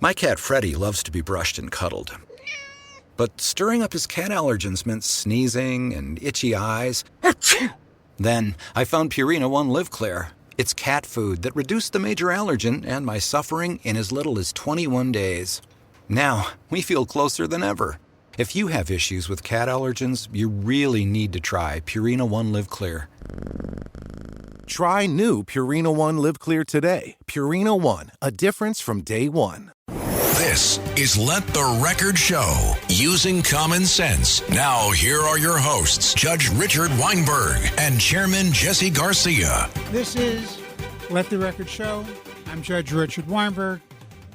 My cat Freddie loves to be brushed and cuddled. But stirring up his cat allergens meant sneezing and itchy eyes. Then I found Purina One Live Clear. It's cat food that reduced the major allergen and my suffering in as little as 21 days. Now, we feel closer than ever. If you have issues with cat allergens, you really need to try Purina One Live Clear. Try new Purina One Live Clear today. Purina One, a difference from day one. This is Let the Record Show, using common sense. Now, here are your hosts, Judge Richard Weinberg and Chairman Jesse Garcia. This is Let the Record Show. I'm Judge Richard Weinberg.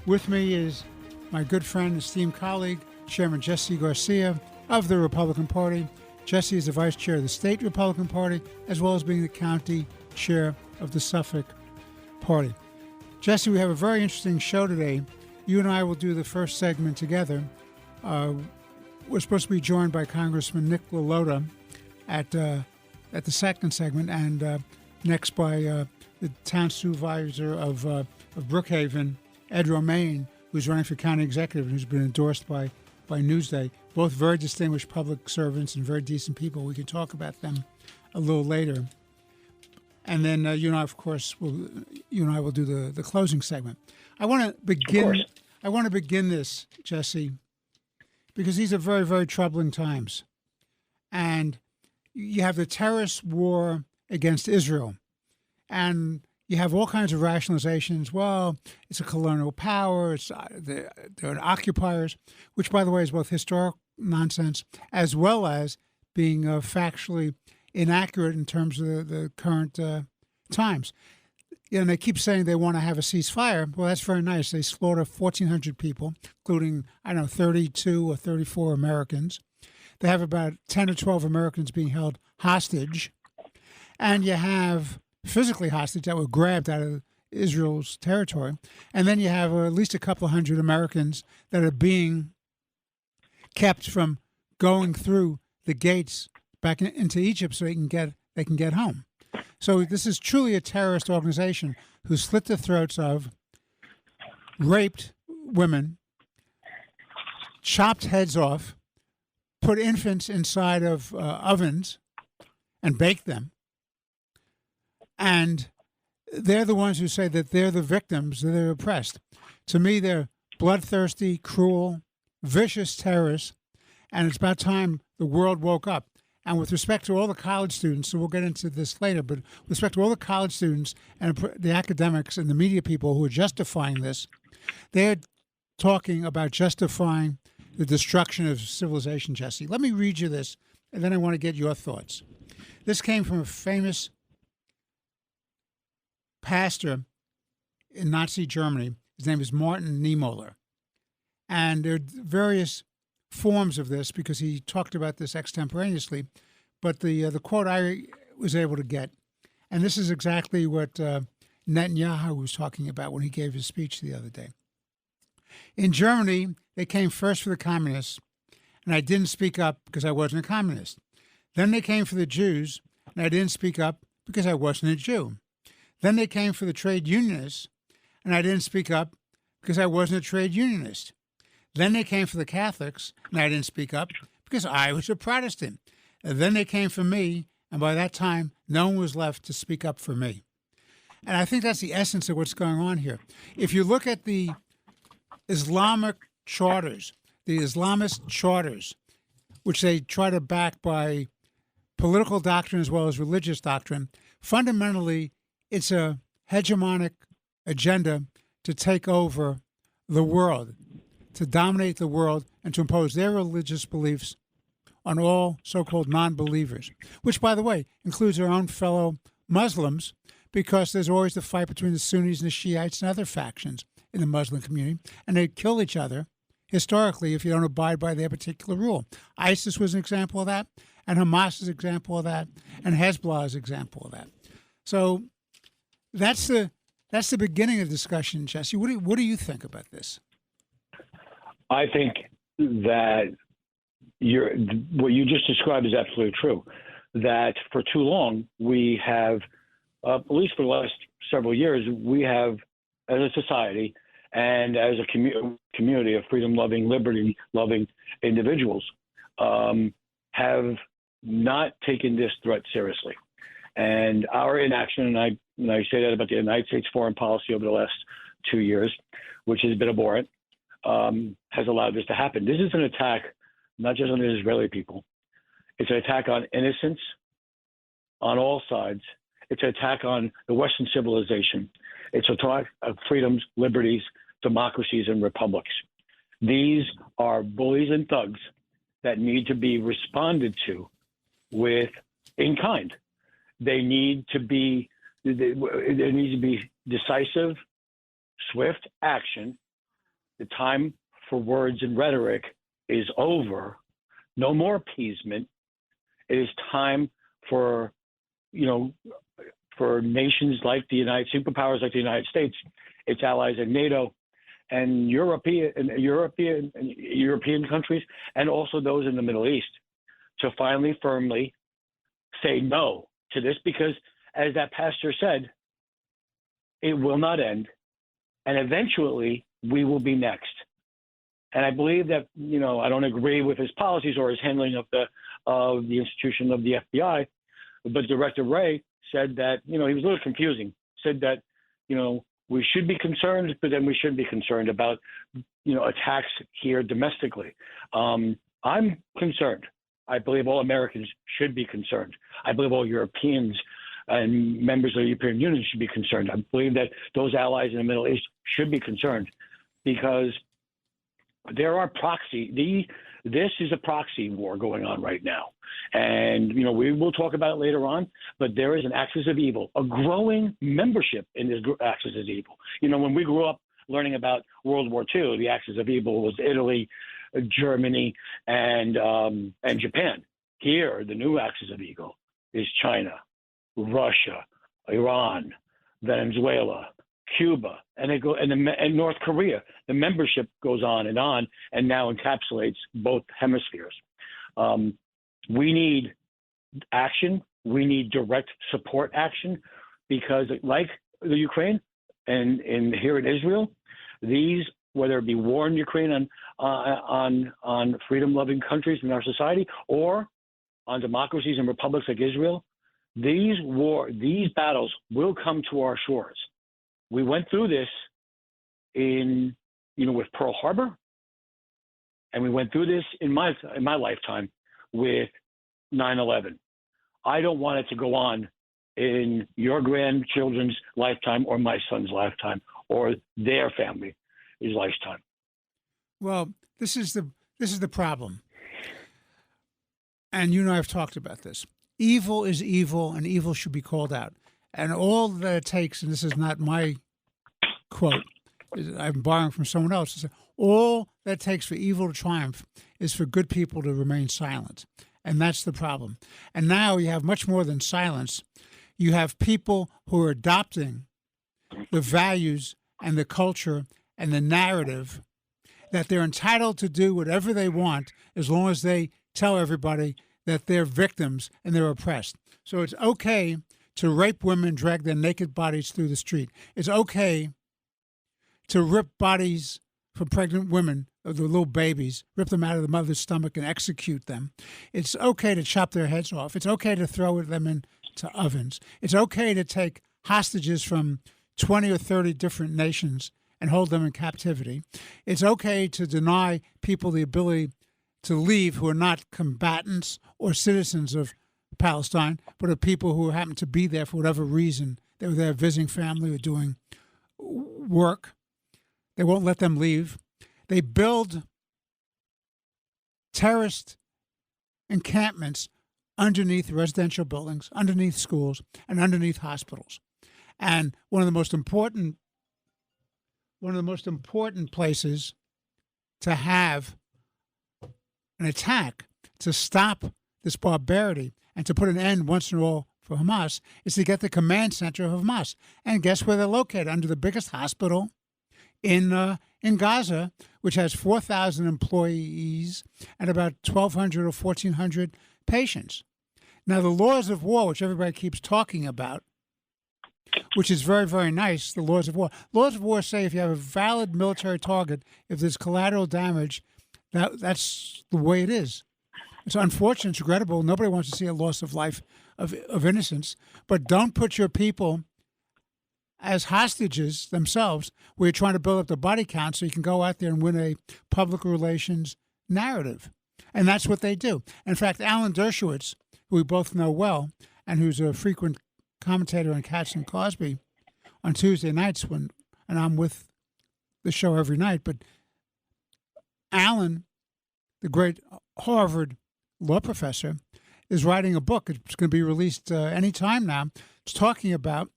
With me is my good friend, esteemed colleague, Chairman Jesse Garcia of the Republican Party. Jesse is the Vice Chair of the State Republican Party, as well as being the County Chair of the Suffolk Party. Jesse, we have a very interesting show today. You and I will do the first segment together. We're supposed to be joined by Congressman Nick LaLota at the second segment, and next by the town supervisor of Brookhaven, Ed Romaine, who's running for county executive and who's been endorsed by Newsday. Both very distinguished public servants and very decent people. We can talk about them a little later. And then you and I, of course, will do the closing segment. I want to begin this, Jesse, because these are very, very troubling times. And you have the terrorist war against Israel. And you have all kinds of rationalizations. Well, it's a colonial power. They're occupiers, which, by the way, is both historic nonsense as well as being factually inaccurate in terms of the current times. And they keep saying they want to have a ceasefire. Well, that's very nice. They slaughter 1,400 people, including, 32 or 34 Americans. They have about 10 or 12 Americans being held hostage. And you have physically hostage that were grabbed out of Israel's territory. And then you have at least a couple of hundred Americans that are being kept from going through the gates back into Egypt so they can get home. So this is truly a terrorist organization who slit the throats of, raped women, chopped heads off, put infants inside of ovens and baked them. And they're the ones who say that they're the victims, that they're oppressed. To me, they're bloodthirsty, cruel, vicious terrorists, and it's about time the world woke up. And with respect to all the college students, so we'll get into this later, but with respect to all the college students and the academics and the media people who are justifying this, they're talking about justifying the destruction of civilization, Jesse. Let me read you this, and then I want to get your thoughts. This came from a famous pastor in Nazi Germany. His name is Martin Niemöller. And there are various forms of this because he talked about this extemporaneously. But the quote I was able to get, and this is exactly what Netanyahu was talking about when he gave his speech the other day. In Germany, they came first for the communists, and I didn't speak up because I wasn't a communist. Then they came for the Jews, and I didn't speak up because I wasn't a Jew. Then they came for the trade unionists, and I didn't speak up because I wasn't a trade unionist. Then they came for the Catholics, and I didn't speak up because I was a Protestant. And then they came for me, and by that time, no one was left to speak up for me. And I think that's the essence of what's going on here. If you look at the Islamic charters, the Islamist charters, which they try to back by political doctrine as well as religious doctrine, fundamentally, it's a hegemonic agenda to take over the world, to dominate the world, and to impose their religious beliefs on all so-called non-believers, which, by the way, includes our own fellow Muslims, because there's always the fight between the Sunnis and the Shiites and other factions in the Muslim community, and they kill each other historically if you don't abide by their particular rule. ISIS was an example of that, and Hamas is an example of that, and Hezbollah is an example of that. So that's the beginning of the discussion, Jesse. What do you think about this? I think that what you just described is absolutely true. That for too long we have, at least for the last several years, we have, as a society, and as a community of freedom-loving, liberty-loving individuals, have not taken this threat seriously. And our inaction, and I say that about the United States foreign policy over the last 2 years, which has been abhorrent, has allowed this to happen. This is an attack not just on the Israeli people. It's an attack on innocence on all sides. It's an attack on the Western civilization. It's an attack of freedoms, liberties, democracies, and republics. These are bullies and thugs that need to be responded to with in kind. They need to be, there needs to be decisive, swift action. The time for words and rhetoric is over. No more appeasement. It is time for, for nations like the superpowers like the United States, its allies in NATO, and European countries, and also those in the Middle East, to finally firmly say no to this, because as that pastor said, it will not end, and eventually we will be next. And I believe that, I don't agree with his policies or his handling of the institution of the FBI, but Director Wray said that, he was a little confusing, said that, we should be concerned, but then we shouldn't be concerned about, attacks here domestically. I'm concerned. I believe all Americans should be concerned. I believe all Europeans and members of the European Union should be concerned. I believe that those allies in the Middle East should be concerned, because there are this is a proxy war going on right now. And, we will talk about it later on, but there is an axis of evil, a growing membership in this axis of evil. When we grew up learning about World War II, the axis of evil was Italy, Germany, and Japan. Here, the new axis of evil is China, Russia, Iran, Venezuela, Cuba, and North Korea. The membership goes on, and now encapsulates both hemispheres. We need action. We need direct support action, because like the Ukraine and here in Israel, these, whether it be war in Ukraine on freedom-loving countries in our society, or on democracies and republics like Israel, these battles will come to our shores. We went through this with Pearl Harbor, and we went through this in my lifetime with 9/11. I don't want it to go on in your grandchildren's lifetime, or my son's lifetime, or their family's lifetime. Well, this is the problem, and I've talked about this. Evil is evil, and evil should be called out. And all that it takes, and this is not my quote, I'm borrowing from someone else, all that it takes for evil to triumph is for good people to remain silent. And that's the problem. And now you have much more than silence. You have people who are adopting the values and the culture and the narrative that they're entitled to do whatever they want, as long as they tell everybody that they're victims and they're oppressed. So it's okay to rape women, drag their naked bodies through the street. It's okay to rip bodies from pregnant women, of the little babies, rip them out of the mother's stomach and execute them. It's okay to chop their heads off. It's okay to throw them into ovens. It's okay to take hostages from 20 or 30 different nations and hold them in captivity. It's okay to deny people the ability to leave who are not combatants or citizens of Palestine, but are people who happen to be there for whatever reason. They were there visiting family or doing work. They won't let them leave. They build terrorist encampments underneath residential buildings, underneath schools, and underneath hospitals. And one of the most important places to have an attack to stop this barbarity and to put an end once and all for Hamas is to get the command center of Hamas. And guess where they're located? Under the biggest hospital in Gaza, which has 4,000 employees and about 1,200 or 1,400 patients. Now, the laws of war, which everybody keeps talking about, which is very, very nice, the laws of war. Laws of war say if you have a valid military target, if there's collateral damage, that's the way it is. It's unfortunate, it's regrettable. Nobody wants to see a loss of life of innocence. But don't put your people as hostages themselves, where you're trying to build up the body count so you can go out there and win a public relations narrative. And that's what they do. In fact, Alan Dershowitz, who we both know well, and who's a frequent commentator on Katz and Cosby on Tuesday nights and I'm with the show every night, but Alan, the great Harvard law professor, is writing a book. It's going to be released any time now. It's talking about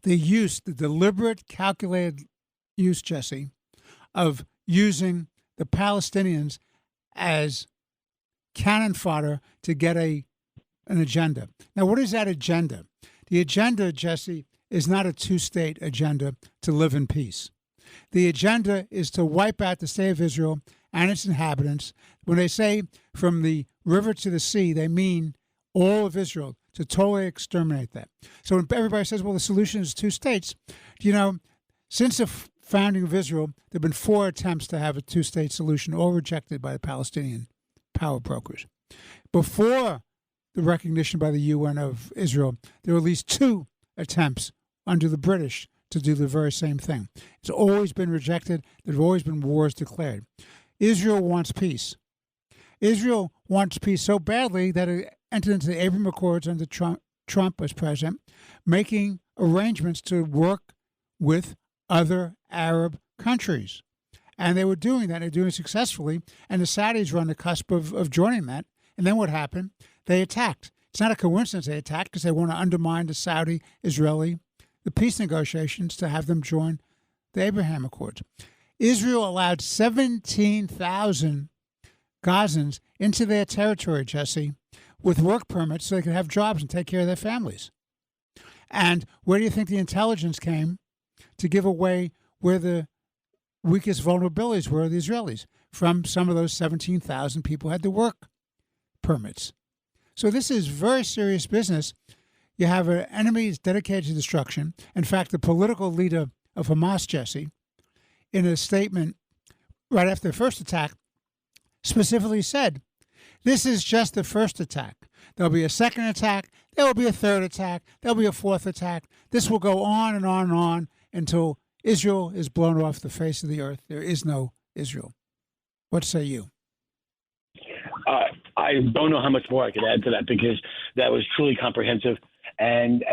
the deliberate, calculated use, Jesse, of using the Palestinians as cannon fodder to get an agenda. Now, what is that agenda? The agenda, Jesse, is not a two-state agenda to live in peace. The agenda is to wipe out the state of Israel and its inhabitants. When they say from the river to the sea, they mean all of Israel, to totally exterminate that. So when everybody says, well, the solution is two states, since the founding of Israel, there have been 4 attempts to have a two-state solution, all rejected by the Palestinian power brokers. Before the recognition by the UN of Israel, there were at least 2 attempts under the British to do the very same thing. It's always been rejected. There have always been wars declared. Israel wants peace. Israel wants peace so badly that it entered into the Abraham Accords under Trump as president, making arrangements to work with other Arab countries. And they were doing that. They're doing it successfully. And the Saudis were on the cusp of joining that. And then what happened? They attacked. It's not a coincidence they attacked because they want to undermine the Saudi-Israeli, the peace negotiations to have them join the Abraham Accords. Israel allowed 17,000 Gazans into their territory, Jesse, with work permits so they could have jobs and take care of their families. And where do you think the intelligence came to give away where the weakest vulnerabilities were, the Israelis? From some of those 17,000 people who had the work permits. So this is very serious business. You have an enemy that's dedicated to destruction. In fact, the political leader of Hamas, Jesse, in a statement right after the first attack, specifically said, this is just the first attack. There'll be a second attack. There will be a third attack. There'll be a fourth attack. This will go on and on and on until Israel is blown off the face of the earth. There is no Israel. What say you? I don't know how much more I could add to that because that was truly comprehensive and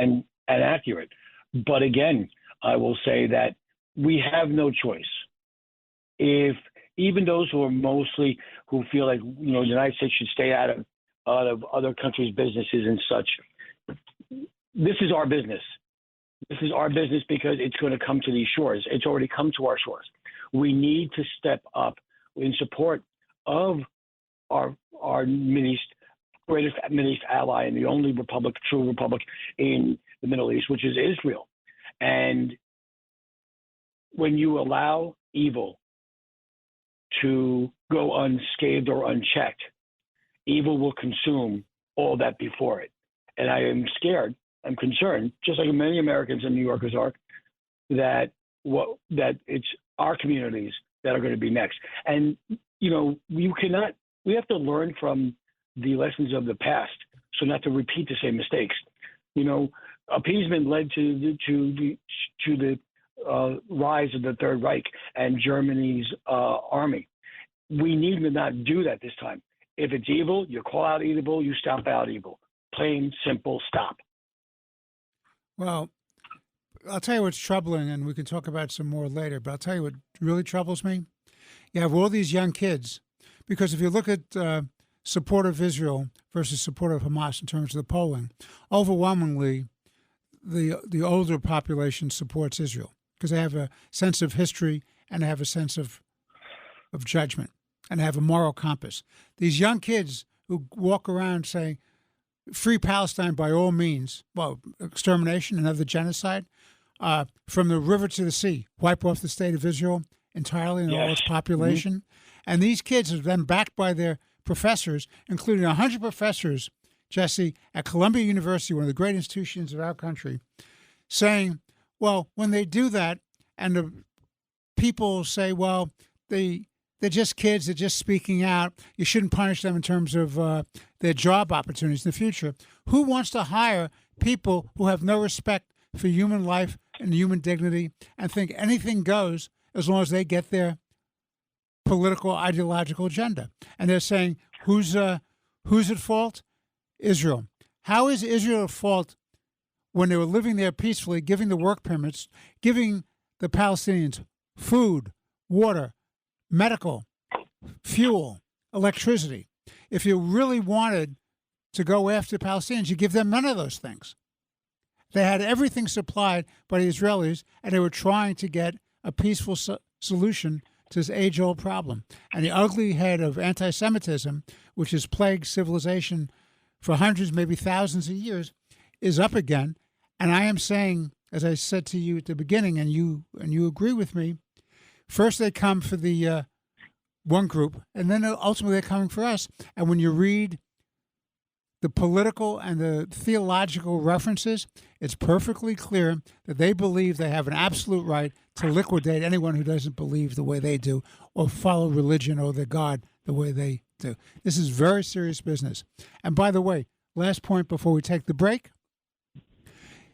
accurate. But again, I will say that we have no choice. If even those who feel like the United States should stay out of other countries' businesses and such, this is our business. This is our business because it's going to come to these shores. It's already come to our shores. We need to step up in support of our greatest Middle East ally and the only true republic in the Middle East, which is Israel. And when you allow evil to go unscathed or unchecked, evil will consume all that before it. And I am scared, I'm concerned, just like many Americans and New Yorkers are, that it's our communities that are going to be next. And, we have to learn from the lessons of the past so not to repeat the same mistakes. Appeasement led to the rise of the Third Reich and Germany's army. We need to not do that this time. If it's evil, you call out evil, you stamp out evil. Plain, simple, stop. Well, I'll tell you what's troubling, and we can talk about some more later, but I'll tell you what really troubles me. You have all these young kids, because if you look at support of Israel versus support of Hamas in terms of the polling, overwhelmingly, the older population supports Israel because they have a sense of history and they have a sense of judgment and have a moral compass. These young kids who walk around saying, free Palestine by all means, extermination, another genocide, from the river to the sea, wipe off the state of Israel entirely and all its population. Mm-hmm. And these kids are then backed by their professors, including 100 professors, Jesse, at Columbia University, one of the great institutions of our country, saying, well, when they do that, and the people say, well, they're just kids, they're just speaking out, you shouldn't punish them in terms of their job opportunities in the future. Who wants to hire people who have no respect for human life and human dignity and think anything goes as long as they get their political, ideological agenda? And they're saying, who's at fault? Israel. How is Israel at fault when they were living there peacefully, giving the work permits, giving the Palestinians food, water, medical, fuel, electricity? If you really wanted to go after Palestinians, you give them none of those things. They had everything supplied by the Israelis, and they were trying to get a peaceful solution to this age-old problem. And the ugly head of anti-Semitism, which has plagued civilization for hundreds, maybe thousands of years, is up again. And I am saying, as I said to you at the beginning, and you agree with me, first they come for the one group, and then ultimately they're coming for us. And when you read the political and the theological references, it's perfectly clear that they believe they have an absolute right to liquidate anyone who doesn't believe the way they do or follow religion or their God the way they do. This is very serious business. And by the way, last point before we take the break,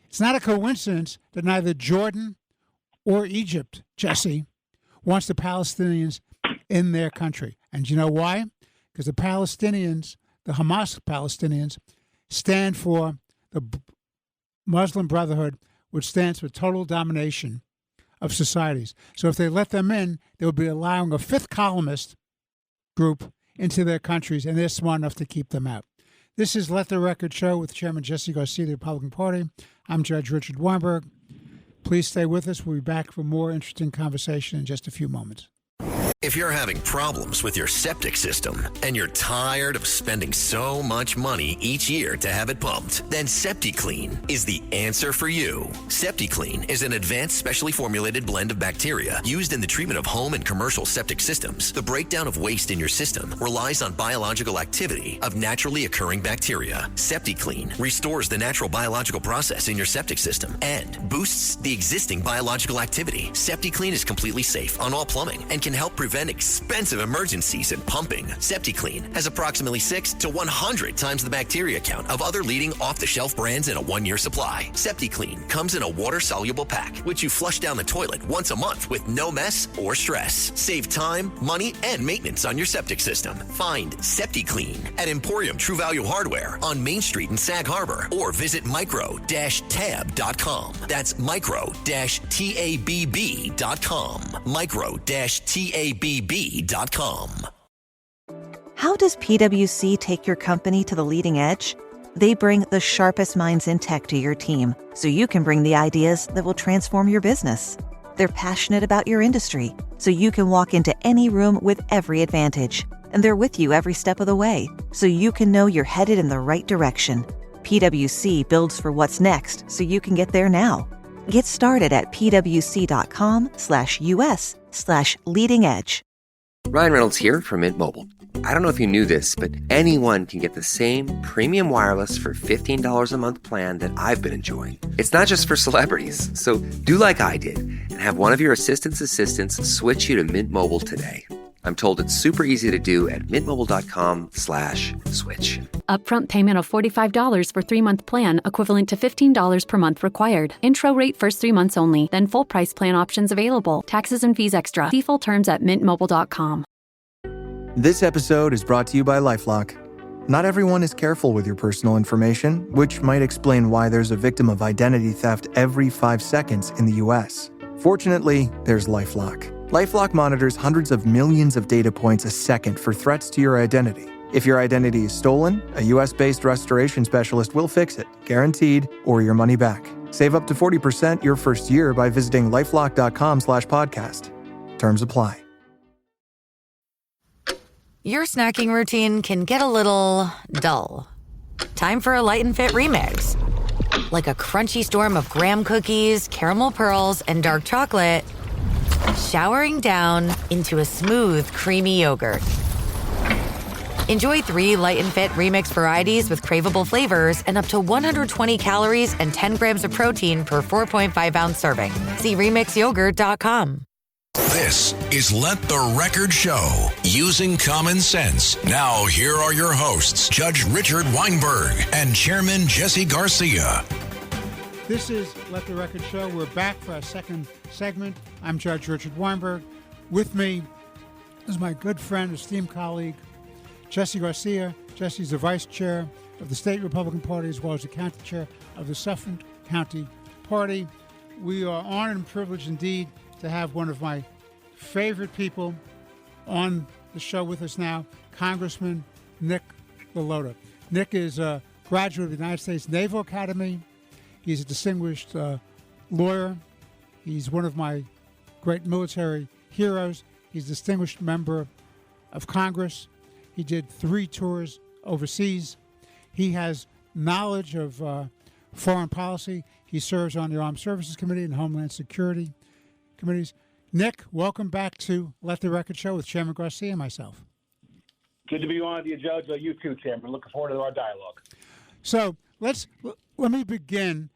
it's not a coincidence that neither Jordan or Egypt, Jesse, wants the Palestinians in their country. And you know why? Because the Palestinians, the Hamas Palestinians, stand for the Muslim Brotherhood, which stands for total domination of societies. So if they let them in, they will be allowing a fifth columnist group into their countries, and they're smart enough to keep them out. This is Let the Record Show with Chairman Jesse Garcia of the Republican Party. I'm Judge Richard Weinberg. Please stay with us. We'll be back for more interesting conversation in just a few moments. If you're having problems with your septic system and you're tired of spending so much money each year to have it pumped, then SeptiClean is the answer for you. SeptiClean is an advanced specially formulated blend of bacteria used in the treatment of home and commercial septic systems. The breakdown of waste in your system relies on biological activity of naturally occurring bacteria. SeptiClean restores the natural biological process in your septic system and boosts the existing biological activity. SeptiClean is completely safe on all plumbing and can help prevent expensive emergencies in pumping. SeptiClean has approximately 6 to 100 times the bacteria count of other leading off-the-shelf brands in a 1-year supply. SeptiClean comes in a water-soluble pack, which you flush down the toilet once a month with no mess or stress. Save time, money, and maintenance on your septic system. Find SeptiClean at Emporium True Value Hardware on Main Street in Sag Harbor, or visit micro-tab.com. That's micro-tabb.com. Micro-tabb.com. How does PwC take your company to the leading edge? They bring the sharpest minds in tech to your team, so you can bring the ideas that will transform your business. They're passionate about your industry, so you can walk into any room with every advantage. And they're with you every step of the way, so you can know you're headed in the right direction. PwC builds for what's next, so you can get there now. Get started at pwc.com/us/leading edge. Ryan Reynolds here from Mint Mobile. I don't know if you knew this, but anyone can get the same premium wireless for $15 a month plan that I've been enjoying. It's not just for celebrities. So do like I did and have one of your assistants switch you to Mint Mobile today. I'm told it's super easy to do at mintmobile.com/switch. Upfront payment of $45 for 3-month plan, equivalent to $15 per month required. Intro rate first 3 months only, then full price plan options available. Taxes and fees extra. See full terms at mintmobile.com. This episode is brought to you by LifeLock. Not everyone is careful with your personal information, which might explain why there's a victim of identity theft every 5 seconds in the U.S. Fortunately, there's LifeLock. LifeLock monitors hundreds of millions of data points a second for threats to your identity. If your identity is stolen, a U.S.-based restoration specialist will fix it, guaranteed, or your money back. Save up to 40% your first year by visiting LifeLock.com/podcast. Terms apply. Your snacking routine can get a little dull. Time for a light and fit remix. Like a crunchy storm of graham cookies, caramel pearls, and dark chocolate, showering down into a smooth, creamy yogurt. Enjoy 3 light and fit remix varieties with craveable flavors and up to 120 calories and 10 grams of protein per 4.5-ounce serving. See remixyogurt.com. This is Let the Record Show, using common sense. Now, here are your hosts, Judge Richard Weinberg and Chairman Jesse Garcia. This is Let the Record Show. We're back for our second segment. I'm Judge Richard Weinberg. With me is my good friend, esteemed colleague, Jesse Garcia. Jesse's the vice chair of the state Republican Party as well as the county chair of the Suffolk County Party. We are honored and privileged indeed to have one of my favorite people on the show with us now, Congressman Nick LaLota. Nick is a graduate of the United States Naval Academy. He's a distinguished lawyer. He's one of my great military heroes. He's a distinguished member of Congress. He did 3 tours overseas. He has knowledge of foreign policy. He serves on the Armed Services Committee and Homeland Security Committees. Nick, welcome back to Let the Record Show with Chairman Garcia and myself. Good to be on with you, Judge. You too, Chairman. Looking forward to our dialogue. So let me begin,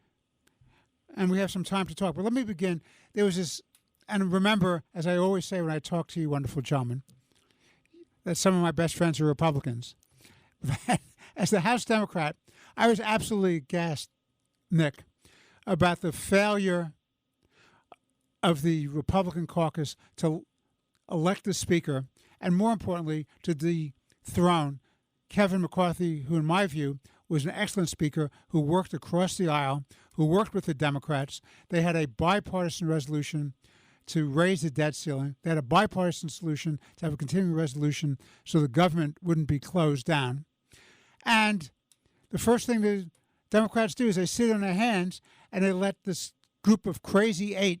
and we have some time to talk, but let me begin. There was this, and remember, as I always say when I talk to you wonderful gentlemen, that some of my best friends are Republicans. As the House Democrat, I was absolutely aghast, Nick, about the failure of the Republican caucus to elect the Speaker, and more importantly, to dethrone Kevin McCarthy, who in my view was an excellent Speaker, who worked across the aisle, who worked with the Democrats. They had a bipartisan resolution to raise the debt ceiling. They had a bipartisan solution to have a continuing resolution so the government wouldn't be closed down. And the first thing the Democrats do is they sit on their hands and they let this group of crazy 8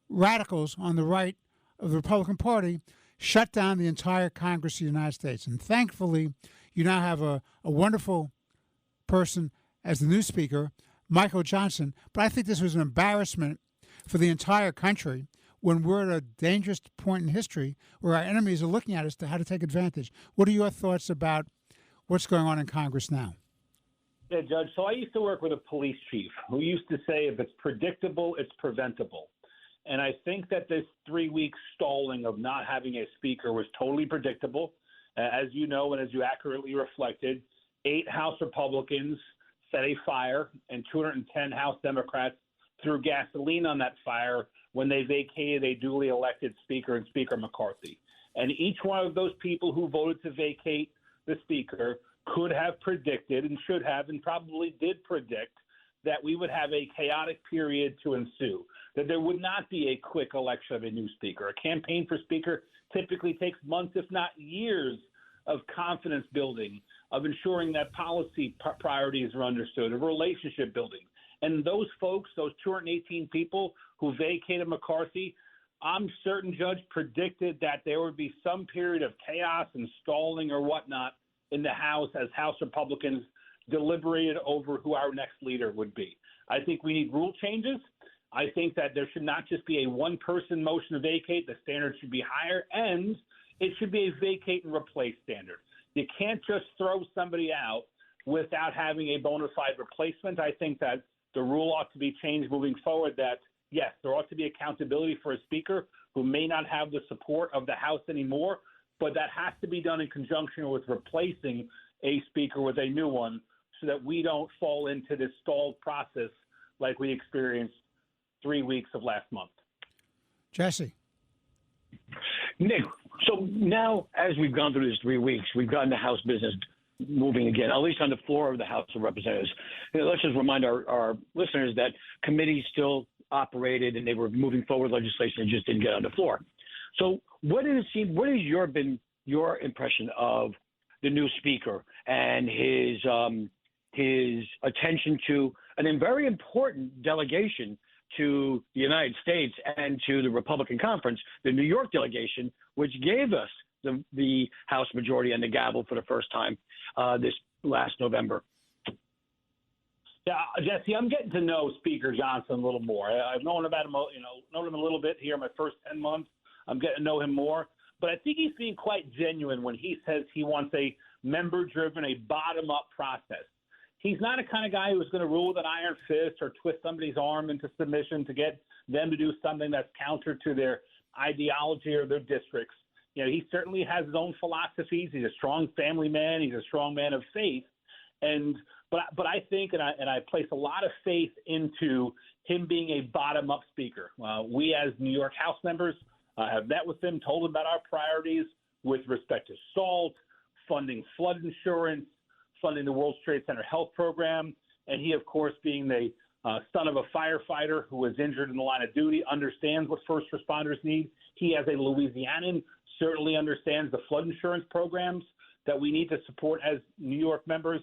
radicals on the right of the Republican Party shut down the entire Congress of the United States. And thankfully, you now have a wonderful person as the new Speaker, Michael Johnson. But I think this was an embarrassment for the entire country when we're at a dangerous point in history where our enemies are looking at us to how to take advantage. What are your thoughts about what's going on in Congress now? Yeah, Judge. So I used to work with a police chief who used to say if it's predictable, it's preventable. And I think that this 3-week stalling of not having a speaker was totally predictable. As you know, and as you accurately reflected, 8 House Republicans set a fire and 210 House Democrats threw gasoline on that fire when they vacated a duly elected speaker and Speaker McCarthy. And each one of those people who voted to vacate the speaker could have predicted and should have and probably did predict that we would have a chaotic period to ensue, that there would not be a quick election of a new speaker. A campaign for speaker typically takes months, if not years, of confidence building, of ensuring that policy priorities are understood, of relationship building. And those folks, those 218 people who vacated McCarthy, I'm certain, Judge, predicted that there would be some period of chaos and stalling or whatnot in the House as House Republicans deliberated over who our next leader would be. I think we need rule changes. I think that there should not just be a one-person motion to vacate. The standard should be higher, and it should be a vacate and replace standard. You can't just throw somebody out without having a bona fide replacement. I think that the rule ought to be changed moving forward that, yes, there ought to be accountability for a speaker who may not have the support of the House anymore, but that has to be done in conjunction with replacing a speaker with a new one so that we don't fall into this stalled process like we experienced 3 weeks of last month. Jesse. Nick, so now as we've gone through these 3 weeks, we've gotten the House business moving again, at least on the floor of the House of Representatives. Let's just remind our listeners that committees still operated and they were moving forward legislation and just didn't get on the floor. So what has been your impression of the new speaker and his attention to a very important delegation to the United States and to the Republican Conference, the New York delegation, which gave us the House majority and the gavel for the first time this last November? Yeah, Jesse, I'm getting to know Speaker Johnson a little more. I've known about him, known him a little bit here in my first 10 months. I'm getting to know him more. But I think he's being quite genuine when he says he wants a member-driven, a bottom-up process. He's not a kind of guy who's going to rule with an iron fist or twist somebody's arm into submission to get them to do something that's counter to their ideology or their districts. You know, he certainly has his own philosophies. He's a strong family man. He's a strong man of faith. But I think, and I place a lot of faith into him being a bottom-up speaker. We as New York House members have met with him, told him about our priorities with respect to SALT, funding flood insurance, funding the World Trade Center health program, and he, of course, being the son of a firefighter who was injured in the line of duty, understands what first responders need. He, as a Louisianan, certainly understands the flood insurance programs that we need to support as New York members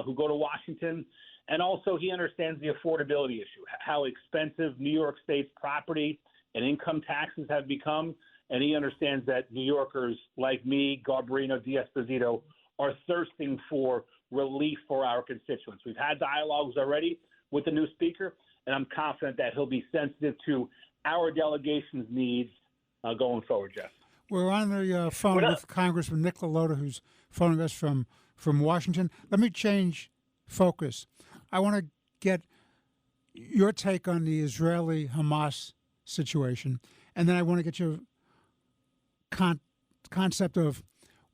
who go to Washington. And also he understands the affordability issue, how expensive New York State's property and income taxes have become. And he understands that New Yorkers like me, Garbarino, D'Esposito, are thirsting for relief for our constituents. We've had dialogues already with the new speaker, and I'm confident that he'll be sensitive to our delegation's needs going forward, Jeff. We're on the phone with Congressman Nick LaLota, who's phoning us from Washington. Let me change focus. I want to get your take on the Israeli-Hamas situation, and then I want to get your concept of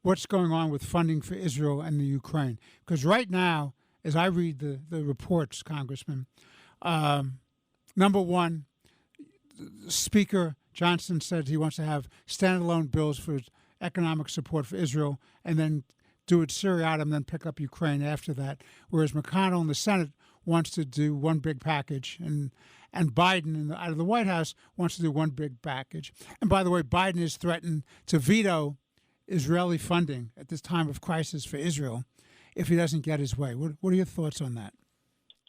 what's going on with funding for Israel and the Ukraine. Because right now, as I read the reports, Congressman, number one, Speaker Johnson said he wants to have standalone bills for economic support for Israel and then do it seriatim, then pick up Ukraine after that. Whereas McConnell in the Senate wants to do one big package, and Biden out of the White House wants to do one big package. And by the way, Biden has threatened to veto Israeli funding at this time of crisis for Israel if he doesn't get his way. What are your thoughts on that?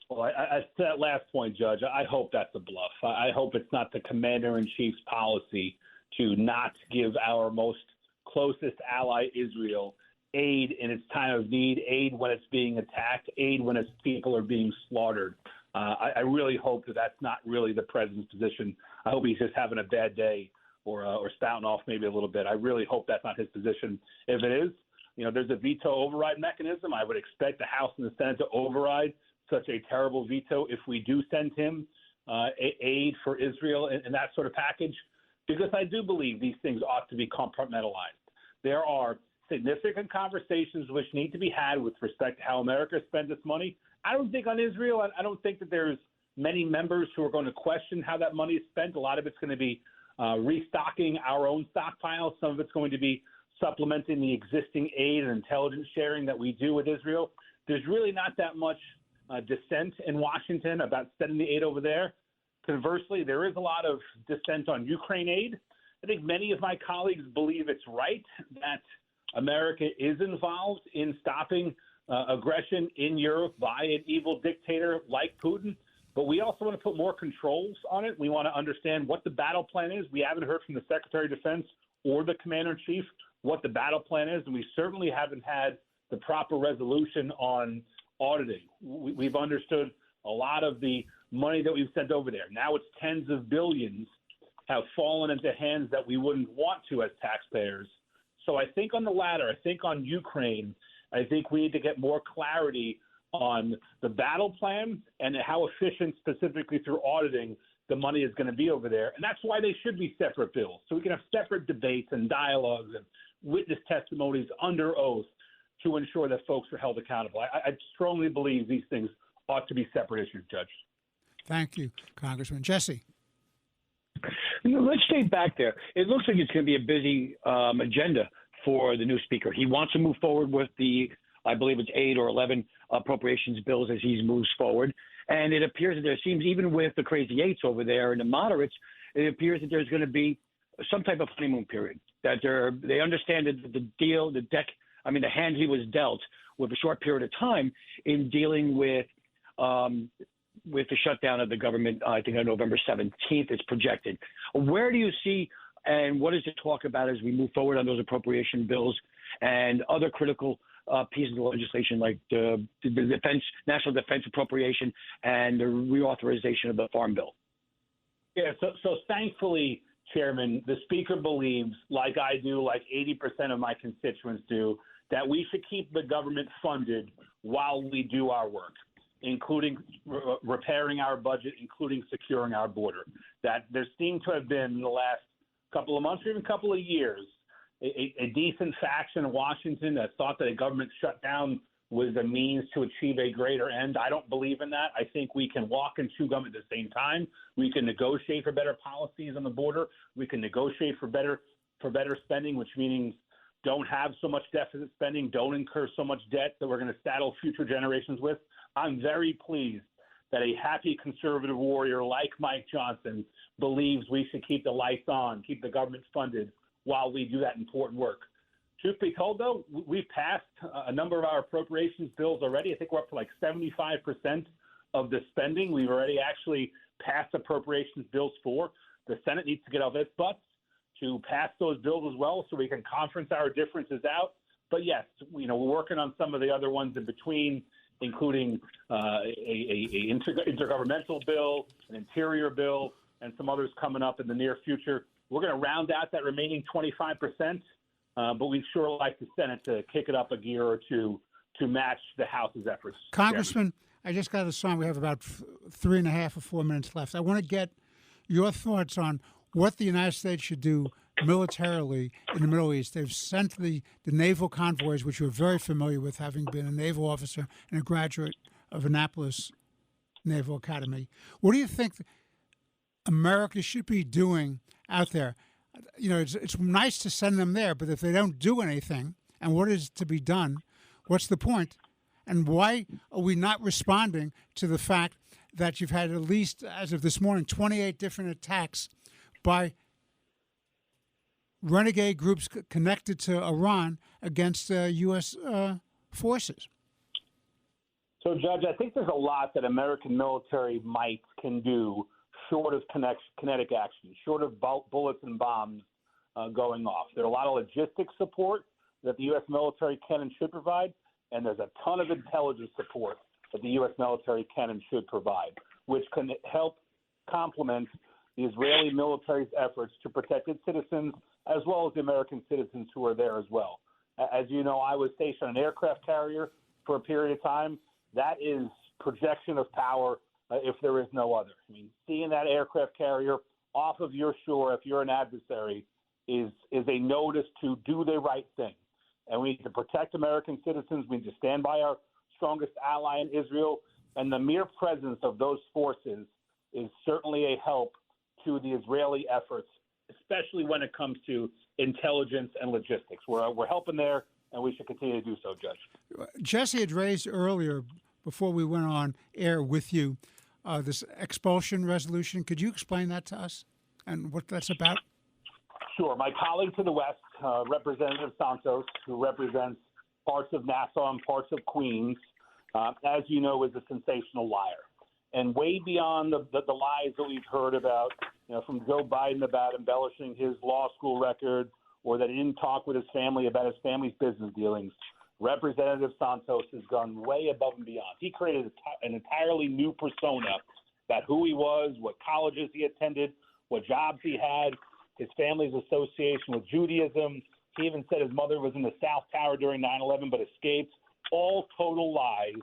Well, I that last point, Judge, I hope that's a bluff. I hope it's not the commander-in-chief's policy to not give our most closest ally, Israel, aid in its time of need, aid when it's being attacked, aid when its people are being slaughtered. I really hope that that's not really the president's position. I hope he's just having a bad day or spouting off maybe a little bit. I really hope that's not his position. If it is, there's a veto override mechanism. I would expect the House and the Senate to override such a terrible veto if we do send him aid for Israel and that sort of package, because I do believe these things ought to be compartmentalized. There are significant conversations which need to be had with respect to how America spends its money. I don't think on Israel, I don't think that there's many members who are going to question how that money is spent. A lot of it's going to be restocking our own stockpiles. Some of it's going to be supplementing the existing aid and intelligence sharing that we do with Israel. There's really not that much dissent in Washington about sending the aid over there. Conversely, there is a lot of dissent on Ukraine aid. I think many of my colleagues believe it's right that America is involved in stopping aggression in Europe by an evil dictator like Putin. But we also want to put more controls on it. We want to understand what the battle plan is. We haven't heard from the Secretary of Defense or the Commander-in-Chief what the battle plan is, and we certainly haven't had the proper resolution on auditing. We've understood a lot of the money that we've sent over there. Now it's tens of billions have fallen into hands that we wouldn't want to as taxpayers. So I think on the latter, I think on Ukraine, I think we need to get more clarity on the battle plan and how efficient, specifically through auditing, the money is going to be over there. And that's why they should be separate bills, so we can have separate debates and dialogues and witness testimonies under oath to ensure that folks are held accountable. I strongly believe these things ought to be separate issues, Judge. Thank you, Congressman. Jesse. Let's stay back there. It looks like it's going to be a busy agenda for the new speaker. He wants to move forward with I believe it's 8 or 11 appropriations bills as he moves forward. And it appears that there seems, even with the crazy eights over there and the moderates, it appears that there's going to be some type of honeymoon period, that they understand that the deal, the hand he was dealt with a short period of time in dealing with the shutdown of the government, I think on November 17th, it's projected. Where do you see, and what does it talk about as we move forward on those appropriation bills and other critical pieces of legislation like the national defense appropriation and the reauthorization of the Farm Bill? Yeah, so thankfully, Chairman, the Speaker believes, like I do, like 80% of my constituents do, that we should keep the government funded while we do our work, including repairing our budget, including securing our border. That there seemed to have been in the last couple of months or even couple of years a decent faction in Washington that thought that a government shutdown was a means to achieve a greater end. I don't believe in that. I think we can walk and chew gum at the same time. We can negotiate for better policies on the border. We can negotiate for better spending, which means don't have so much deficit spending, don't incur so much debt that we're going to saddle future generations with. I'm very pleased that a happy conservative warrior like Mike Johnson believes we should keep the lights on, keep the government funded while we do that important work. Truth be told, though, we've passed a number of our appropriations bills already. I think we're up to like 75% of the spending. We've already actually passed appropriations bills for. The Senate needs to get off its butts to pass those bills as well so we can conference our differences out. But yes, we're working on some of the other ones in between, including a intergovernmental bill, an interior bill, and some others coming up in the near future. We're going to round out that remaining 25%, but we'd sure like the Senate to kick it up a gear or two to match the House's efforts. Congressman, I just got a song. We have about 3.5 or 4 minutes left. I want to get your thoughts on what the United States should do militarily in the Middle East. They've sent the naval convoys, which you're very familiar with, having been a naval officer and a graduate of Annapolis Naval Academy. What do you think America should be doing out there? It's nice to send them there, but if they don't do anything, and what is to be done, what's the point? And why are we not responding to the fact that you've had, at least as of this morning, 28 different attacks by renegade groups connected to Iran against U.S. forces? So, Judge, I think there's a lot that American military might can do short of kinetic action, short of bullets and bombs going off. There's a lot of logistics support that the U.S. military can and should provide, and there's a ton of intelligence support that the U.S. military can and should provide, which can help complement the Israeli military's efforts to protect its citizens as well as the American citizens who are there as well. As you know, I was stationed on an aircraft carrier for a period of time. That is projection of power if there is no other. I mean, seeing that aircraft carrier off of your shore, if you're an adversary, is a notice to do the right thing. And we need to protect American citizens. We need to stand by our strongest ally in Israel. And the mere presence of those forces is certainly a help to the Israeli efforts, especially when it comes to intelligence and logistics. We're helping there, and we should continue to do so, Judge. Jesse had raised earlier, before we went on air with you, this expulsion resolution. Could you explain that to us and what that's about? Sure. My colleague to the west, Representative Santos, who represents parts of Nassau and parts of Queens, as you know, is a sensational liar. And way beyond the lies that we've heard about, from Joe Biden about embellishing his law school record or that he didn't talk with his family about his family's business dealings, Representative Santos has gone way above and beyond. He created an entirely new persona about who he was, what colleges he attended, what jobs he had, his family's association with Judaism. He even said his mother was in the South Tower during 9/11 but escaped. All total lies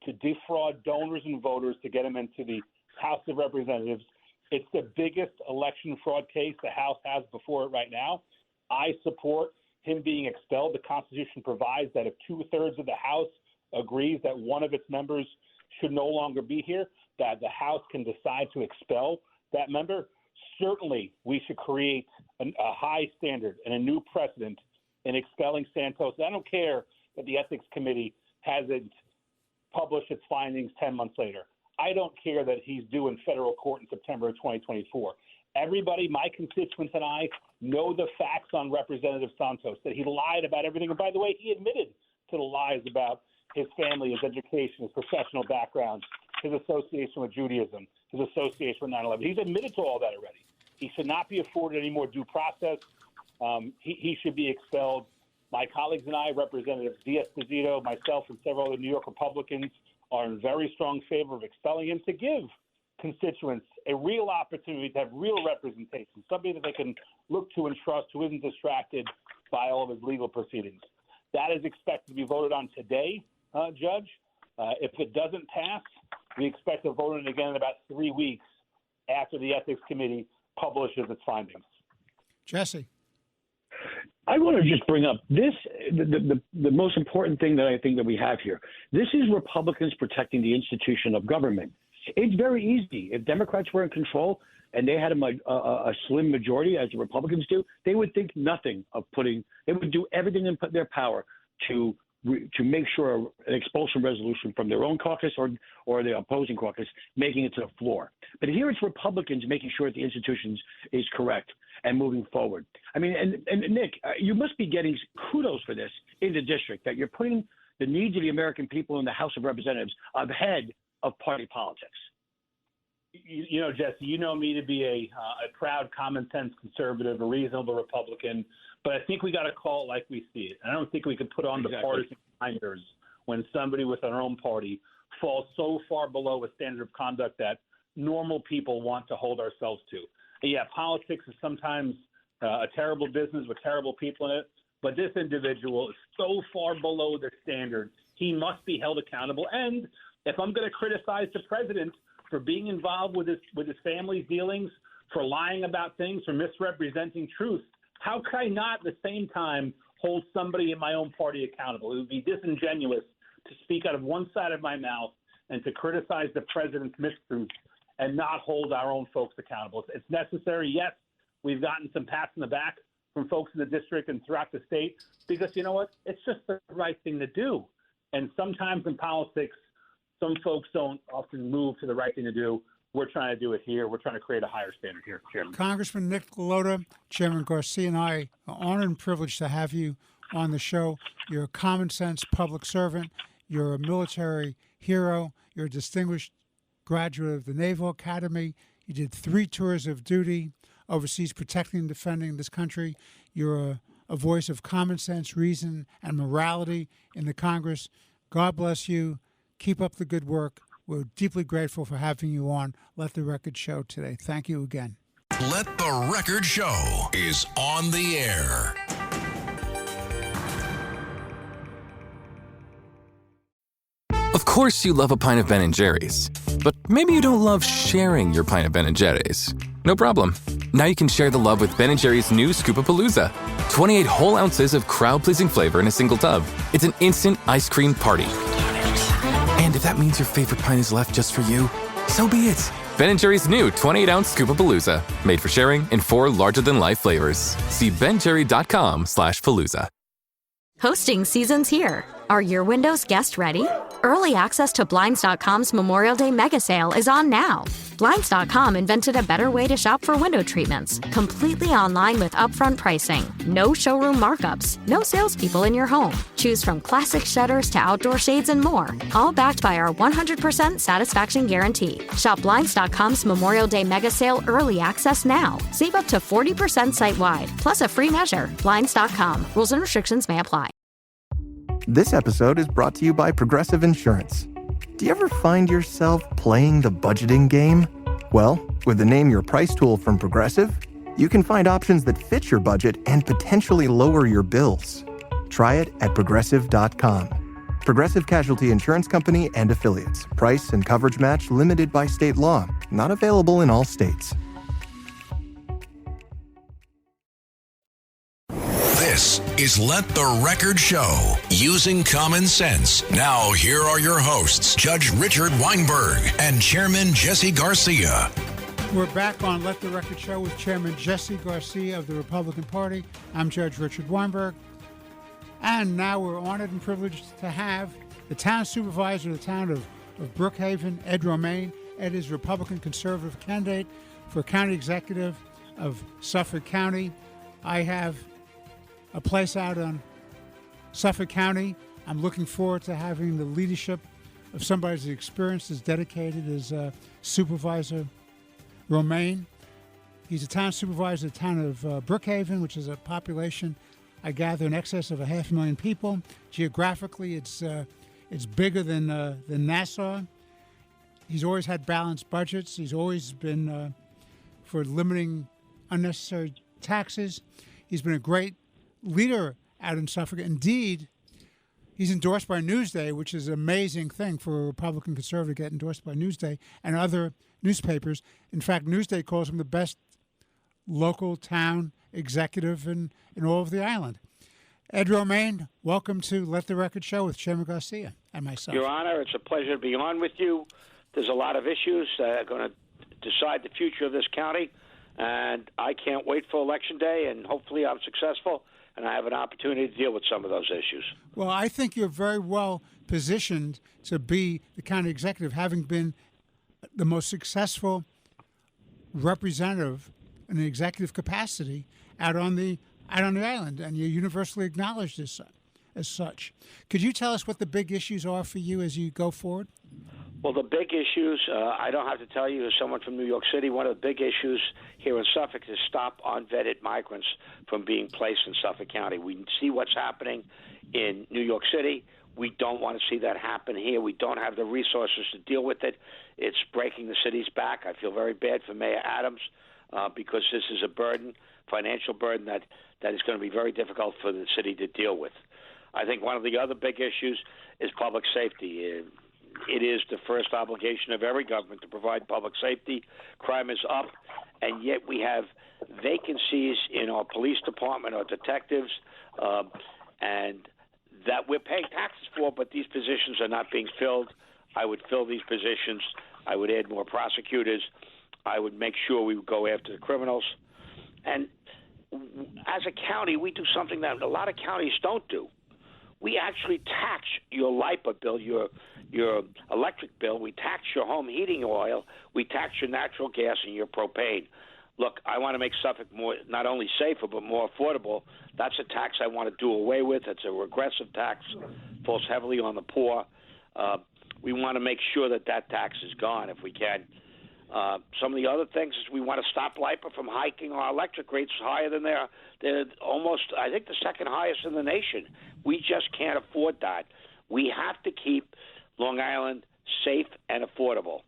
to defraud donors and voters to get him into the House of Representatives. It's the biggest election fraud case the House has before it right now. I support him being expelled. The Constitution provides that if 2/3 of the House agrees that one of its members should no longer be here, that the House can decide to expel that member. Certainly, we should create a high standard and a new precedent in expelling Santos. I don't care that the Ethics Committee hasn't published its findings 10 months later. I don't care that he's due in federal court in September of 2024. Everybody, my constituents and I, know the facts on Representative Santos, that he lied about everything. And by the way, he admitted to the lies about his family, his education, his professional background, his association with Judaism, his association with 9/11. He's admitted to all that already. He should not be afforded any more due process. He should be expelled. My colleagues and I, Representatives Diaz-Esposito, myself, and several other New York Republicans, are in very strong favor of expelling him to give constituents a real opportunity to have real representation, somebody that they can look to and trust who isn't distracted by all of his legal proceedings. That is expected to be voted on today, Judge. If it doesn't pass, we expect to vote on it again in about 3 weeks after the Ethics Committee publishes its findings. Jesse. I want to just bring up this, the most important thing that I think that we have here. This is Republicans protecting the institution of government. It's very easy. If Democrats were in control and they had a slim majority, as the Republicans do, they would think nothing of they would do everything in their power to make sure an expulsion resolution from their own caucus or the opposing caucus making it to the floor. But here it's Republicans making sure that the institutions is correct and moving forward. I mean, and Nick, you must be getting kudos for this in the district, that you're putting the needs of the American people in the House of Representatives ahead of party politics. You know, Jesse, you know me to be a proud, common sense conservative, a reasonable Republican, but I think we got to call it like we see it. I don't think we can put on the partisan blinders when somebody with our own party falls so far below a standard of conduct that normal people want to hold ourselves to. And yeah, politics is sometimes a terrible business with terrible people in it, but this individual is so far below the standard, he must be held accountable. And if I'm going to criticize the president for being involved with his family's dealings, for lying about things, for misrepresenting truth, how could I not at the same time hold somebody in my own party accountable? It would be disingenuous to speak out of one side of my mouth and to criticize the president's mistruths and not hold our own folks accountable. It's necessary. Yes, we've gotten some pats in the back from folks in the district and throughout the state because, you know what, it's just the right thing to do. And sometimes in politics, some folks don't often move to the right thing to do. We're trying to do it here. We're trying to create a higher standard here, Chairman. Congressman Nick Lota, Chairman Garcia, and I are honored and privileged to have you on the show. You're a common sense public servant. You're a military hero. You're a distinguished graduate of the Naval Academy. You did 3 tours of duty overseas protecting and defending this country. You're a voice of common sense, reason, and morality in the Congress. God bless you. Keep up the good work. We're deeply grateful for having you on Let the Record Show today. Thank you again. Let the Record Show is on the air. Of course you love a pint of Ben & Jerry's, but maybe you don't love sharing your pint of Ben & Jerry's. No problem. Now you can share the love with Ben & Jerry's new Scoop-A-Palooza. 28 whole ounces of crowd-pleasing flavor in a single tub. It's an instant ice cream party. And if that means your favorite pint is left just for you, so be it. Ben & Jerry's new 28-ounce Scoop-A-Palooza. Made for sharing in 4 larger-than-life flavors. See benjerry.com/palooza. Hosting season's here. Are your windows guest ready? Early access to Blinds.com's Memorial Day mega sale is on now. Blinds.com invented a better way to shop for window treatments, completely online with upfront pricing, no showroom markups, no salespeople in your home. Choose from classic shutters to outdoor shades and more, all backed by our 100% satisfaction guarantee. Shop Blinds.com's Memorial Day mega sale early access now. Save up to 40% site-wide, plus a free measure. Blinds.com. Rules and restrictions may apply. This episode is brought to you by Progressive Insurance. Do you ever find yourself playing the budgeting game? Well, with the Name Your Price tool from Progressive, you can find options that fit your budget and potentially lower your bills. Try it at Progressive.com. Progressive Casualty Insurance Company and Affiliates. Price and coverage match limited by state law. Not available in all states. This is Let the Record Show, using common sense. Now, here are your hosts, Judge Richard Weinberg and Chairman Jesse Garcia. We're back on Let the Record Show with Chairman Jesse Garcia of the Republican Party. I'm Judge Richard Weinberg. And now we're honored and privileged to have the town supervisor of the town of Brookhaven, Ed Romaine. Ed is Republican conservative candidate for county executive of Suffolk County. I have a place out on Suffolk County. I'm looking forward to having the leadership of somebody as experienced, as dedicated as Supervisor Romaine. He's a town supervisor of the town of Brookhaven, which is a population, I gather, in excess of 500,000 people. Geographically, it's bigger than Nassau. He's always had balanced budgets. He's always been for limiting unnecessary taxes. He's been a great leader out in Suffolk. Indeed, he's endorsed by Newsday, which is an amazing thing for a Republican conservative to get endorsed by Newsday and other newspapers. In fact, Newsday calls him the best local town executive in all of the island. Ed Romaine, welcome to Let the Record Show with Chairman Garcia and myself. Your Honor, it's a pleasure to be on with you. There's a lot of issues that are going to decide the future of this county, and I can't wait for Election Day, and hopefully I'm successful, and I have an opportunity to deal with some of those issues. Well, I think you're very well positioned to be the county executive, having been the most successful representative in an executive capacity out on the island, and you're universally acknowledged as such. Could you tell us what the big issues are for you as you go forward? Well, the big issues, I don't have to tell you, as someone from New York City, one of the big issues here in Suffolk is stop unvetted migrants from being placed in Suffolk County. We see what's happening in New York City. We don't want to see that happen here. We don't have the resources to deal with it. It's breaking the city's back. I feel very bad for Mayor Adams because this is a burden, financial burden, that is going to be very difficult for the city to deal with. I think one of the other big issues is public safety. It is the first obligation of every government to provide public safety. Crime is up, and yet we have vacancies in our police department, our detectives, and that we're paying taxes for, but these positions are not being filled. I would fill these positions. I would add more prosecutors. I would make sure we would go after the criminals. And as a county, we do something that a lot of counties don't do. We actually tax your LIPA bill, your electric bill. We tax your home heating oil. We tax your natural gas and your propane. Look, I want to make Suffolk more, not only safer, but more affordable. That's a tax I want to do away with. It's a regressive tax, falls heavily on the poor. We want to make sure that tax is gone if we can. Some of the other things is we want to stop LIPA from hiking our electric rates higher than they're almost, I think, the second highest in the nation. We just can't afford that. We have to keep Long Island safe and affordable.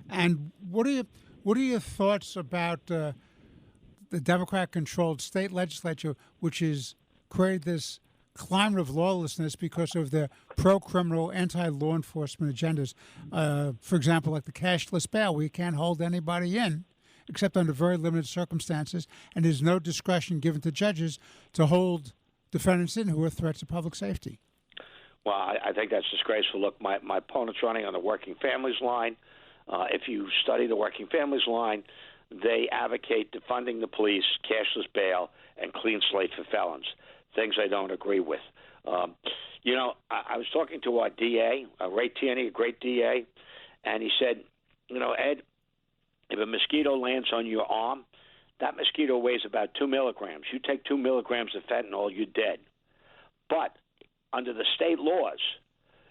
And what are your thoughts about the Democrat-controlled state legislature, which has created this climate of lawlessness because of their pro-criminal, anti-law enforcement agendas? For example, like the cashless bail, where you can't hold anybody in except under very limited circumstances, and there's no discretion given to judges to hold defendants in who are threats to public safety. Well, I think that's disgraceful. Look, my opponent's running on the Working Families line. If you study the Working Families line, they advocate defunding the police, cashless bail, and clean slate for felons, things I don't agree with. I was talking to our DA, Ray Tierney, a great DA, and he said, Ed, if a mosquito lands on your arm, that mosquito weighs about 2 milligrams. You take 2 milligrams of fentanyl, you're dead. But under the state laws,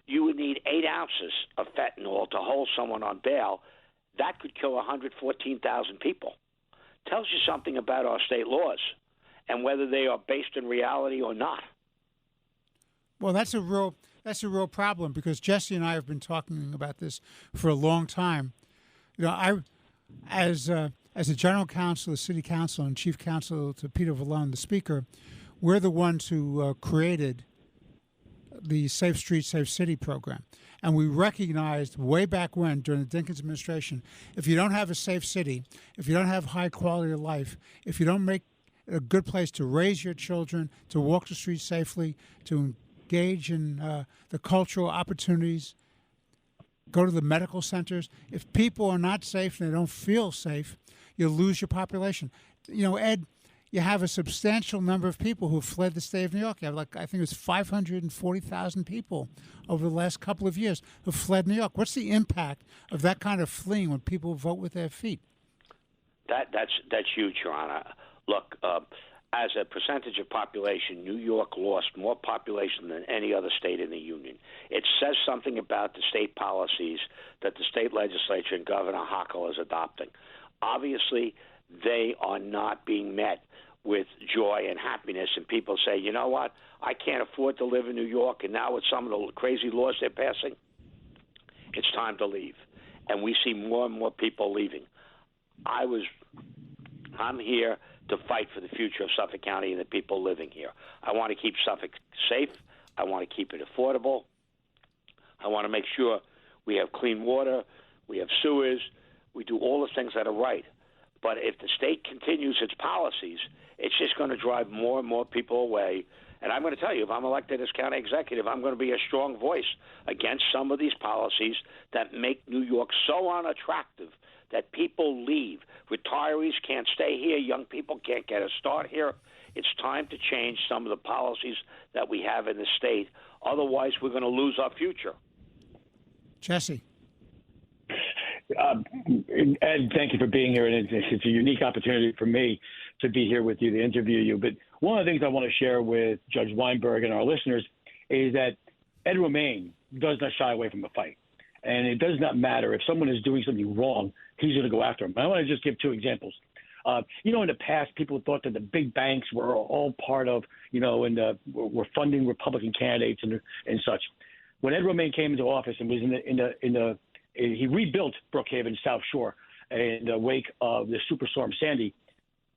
you would need 8 ounces of fentanyl to hold someone on bail. That could kill 114,000 people. Tells you something about our state laws and whether they are based in reality or not. Well, that's a real problem, because Jesse and I have been talking about this for a long time. As the general counsel, the city council, and chief counsel to Peter Vallone, the speaker, we're the ones who created the Safe Street, Safe City program. And we recognized way back when, during the Dinkins administration, if you don't have a safe city, if you don't have high quality of life, if you don't make a good place to raise your children, to walk the streets safely, to engage in the cultural opportunities, go to the medical centers. If people are not safe and they don't feel safe, you lose your population. Ed, you have a substantial number of people who have fled the state of New York. You have, I think it was 540,000 people over the last couple of years who fled New York. What's the impact of that kind of fleeing when people vote with their feet? That's huge, Your Honor. Look, as a percentage of population, New York lost more population than any other state in the union. It says something about the state policies that the state legislature and Governor Hochul is adopting. Obviously, they are not being met with joy and happiness, and people say, you know what, I can't afford to live in New York, and now with some of the crazy laws they're passing, it's time to leave. and we see more and more people leaving. I'm here to fight for the future of Suffolk County and the people living here. I want to keep Suffolk safe. I want to keep it affordable. I want to make sure we have clean water, we have sewers, we do all the things that are right. But if the state continues its policies, it's just going to drive more and more people away. And I'm going to tell you, if I'm elected as county executive, I'm going to be a strong voice against some of these policies that make New York so unattractive that people leave. Retirees can't stay here. Young people can't get a start here. It's time to change some of the policies that we have in the state. Otherwise, we're going to lose our future. Jesse. Ed, thank you for being here. And it's a unique opportunity for me to be here with you, to interview you. But one of the things I want to share with Judge Weinberg and our listeners is that Ed Romaine does not shy away from a fight. And it does not matter if someone is doing something wrong, he's going to go after them. I want to just give two examples. In the past, people thought that the big banks were all part of, and were funding Republican candidates and such. When Ed Romaine came into office and was he rebuilt Brookhaven South Shore in the wake of the Superstorm Sandy,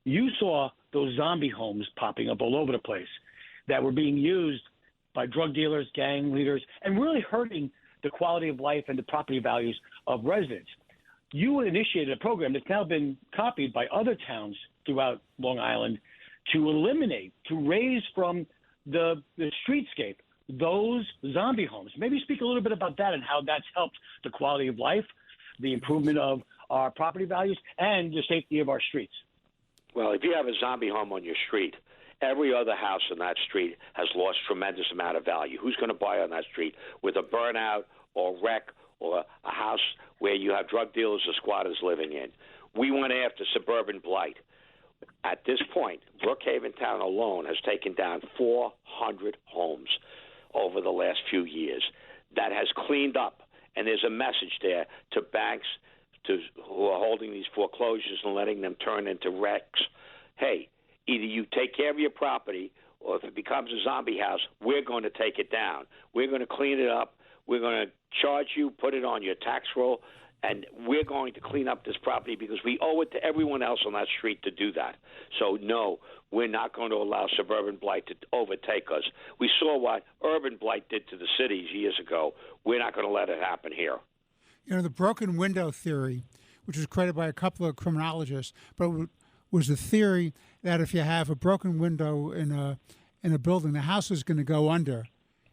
you saw those zombie homes popping up all over the place that were being used by drug dealers, gang leaders, and really hurting the quality of life and the property values of residents. You initiated a program that's now been copied by other towns throughout Long Island to raise from the streetscape those zombie homes. Maybe speak a little bit about that and how that's helped the quality of life, the improvement of our property values, and the safety of our streets. Well, if you have a zombie home on your street, every other house on that street has lost tremendous amount of value. Who's going to buy on that street with a burnout or wreck or a house where you have drug dealers or squatters living in? We went after suburban blight. At this point, Brookhaven Town alone has taken down 400 homes over the last few years. That has cleaned up, and there's a message there to banks who are holding these foreclosures and letting them turn into wrecks. Hey, either you take care of your property, or if it becomes a zombie house, we're going to take it down. We're going to clean it up. We're going to charge you, put it on your tax roll, and we're going to clean up this property because we owe it to everyone else on that street to do that. So, no, we're not going to allow suburban blight to overtake us. We saw what urban blight did to the cities years ago. We're not going to let it happen here. The broken window theory, which was created by a couple of criminologists, but was the theory that if you have a broken window in a building, the house is going to go under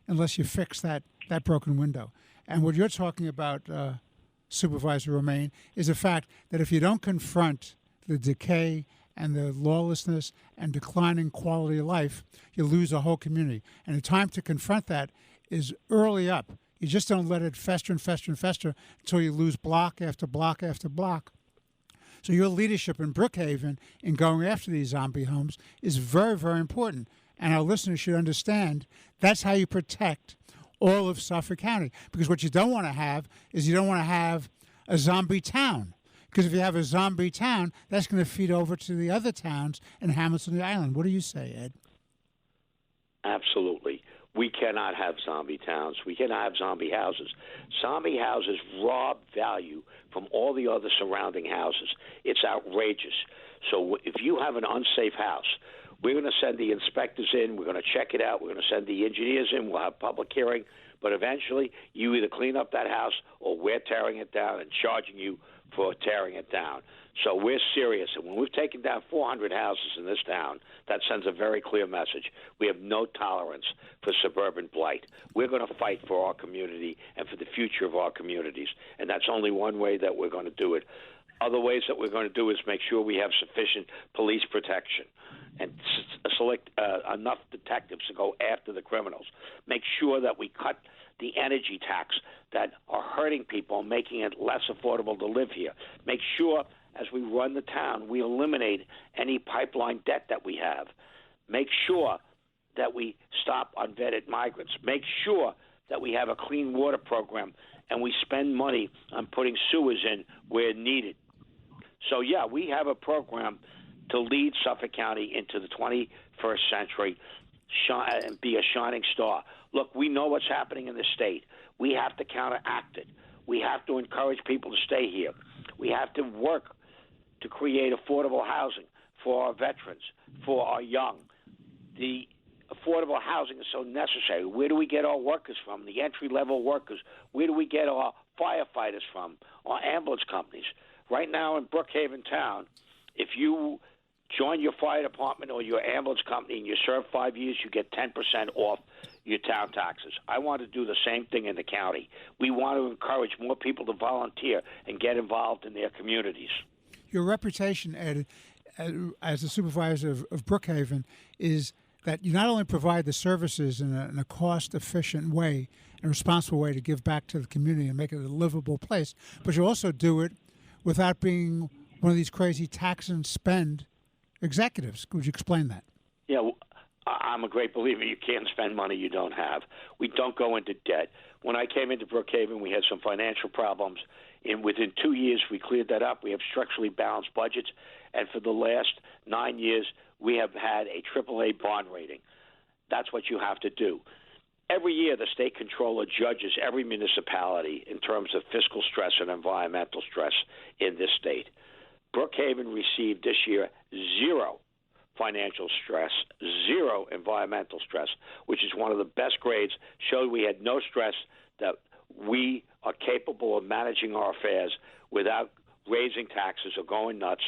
unless you fix that broken window. And what you're talking about, Supervisor Romaine, is the fact that if you don't confront the decay and the lawlessness and declining quality of life, you lose a whole community. And the time to confront that is early up. You just don't let it fester and fester and fester until you lose block after block after block. So your leadership in Brookhaven in going after these zombie homes is very, very important. And our listeners should understand that's how you protect all of Suffolk County. Because what you don't want to have is you don't want to have a zombie town. Because if you have a zombie town, that's going to feed over to the other towns in Hamilton Island. What do you say, Ed? Absolutely. We cannot have zombie towns. We cannot have zombie houses. Zombie houses rob value from all the other surrounding houses. It's outrageous. So if you have an unsafe house, we're going to send the inspectors in. We're going to check it out. We're going to send the engineers in. We'll have public hearing. But eventually, you either clean up that house or we're tearing it down and charging you for tearing it down. So we're serious. And when we've taken down 400 houses in this town, that sends a very clear message. We have no tolerance for suburban blight. We're going to fight for our community and for the future of our communities. And that's only one way that we're going to do it. Other ways that we're going to do is make sure we have sufficient police protection and select enough detectives to go after the criminals. Make sure that we cut the energy tax that are hurting people and making it less affordable to live here. Make sure as we run the town, we eliminate any pipeline debt that we have. Make sure that we stop unvetted migrants. Make sure that we have a clean water program and we spend money on putting sewers in where needed. So, yeah, we have a program to lead Suffolk County into the 21st century and be a shining star. Look, we know what's happening in the state. We have to counteract it. We have to encourage people to stay here. We have to work to create affordable housing for our veterans, for our young. The affordable housing is so necessary. Where do we get our workers from? The entry-level workers. Where do we get our firefighters from? Our ambulance companies. Right now in Brookhaven Town, if you join your fire department or your ambulance company and you serve 5 years, you get 10% off your town taxes. I want to do the same thing in the county. We want to encourage more people to volunteer and get involved in their communities. Your reputation, Ed, as a supervisor of Brookhaven, is that you not only provide the services in a cost-efficient way and responsible way to give back to the community and make it a livable place, but you also do it without being one of these crazy tax and spend executives. Would you explain that? Yeah, I'm a great believer you can't spend money you don't have. We don't go into debt. When I came into Brookhaven, we had some financial problems. Within 2 years, we cleared that up. We have structurally balanced budgets. And for the last 9 years, we have had a AAA bond rating. That's what you have to do. Every year, the state controller judges every municipality in terms of fiscal stress and environmental stress in this state. Brookhaven received this year 0 financial stress, 0 environmental stress, which is one of the best grades, showed we had no stress, that we are capable of managing our affairs without raising taxes or going nuts,